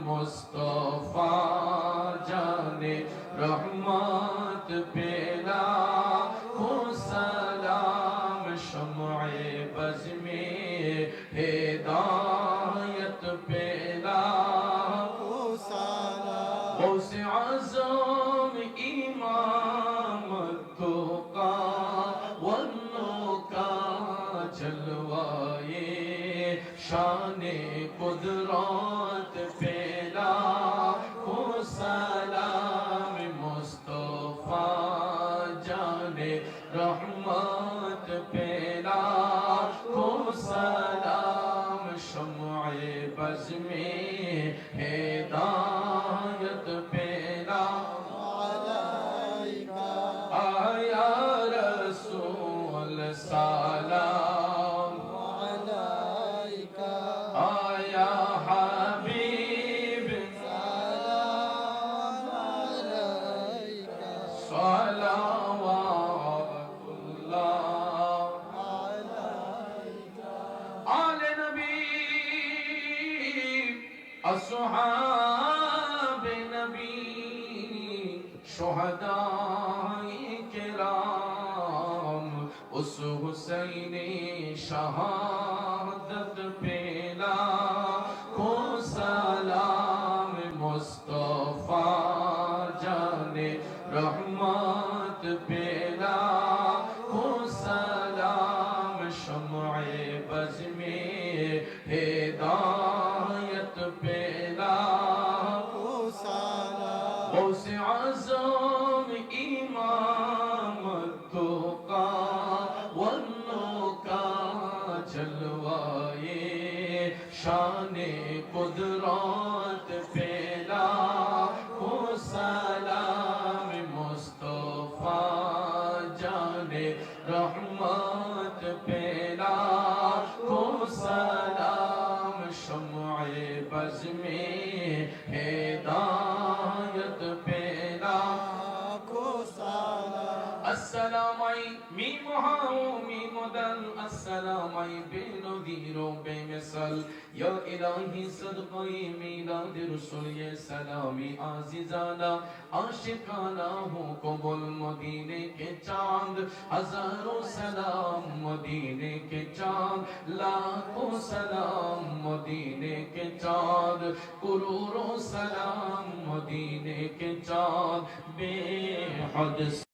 मुस्तफा जाने रहमत पे लाखों सलाम शम्ए बज़ में हिदायत पे लाखों सलाम गौसे आज़म इमाम तुक़ा वन्नुका जलवाए शाने कुदरत पे लाखों सलाम मुस्तफा जाने रहमत पे लाखों सलाम शम्ए बज़ में हिदायत पे आया रसूल सलाम आया हबीब सलावतुल्लाह आले नबी अस्हाब नबी शुहदाए किराम उस हुसैन शहादत पे लाखों सलाम मुस्तफा जाने रहमत पे लाखों सलाम शम्ए बज़ में हिदायत पे लाखों सलाम गौसे आज़म इमाम तुक़ा वन्नुका जलवाए शाने कुदरत पे लाखों सलाम मुस्तफा जाने रहमत पे लाखों सलाम शम्ए बज़ में हिदायत पे लाखों सलाम अस्सलाम मीम हाओ मीम दल अस्सलाम बेनज़ीर बेमिसल या इलाही सदक़े मीलाद रसूल ये सलामी आज़िज़ाना आशिकाना हो कबूल मदीने के चांद हजारों सलाम मदीने के चांद लाखों सलाम मदीने के चांद करोड़ों सलाम मदीने के चांद बेहद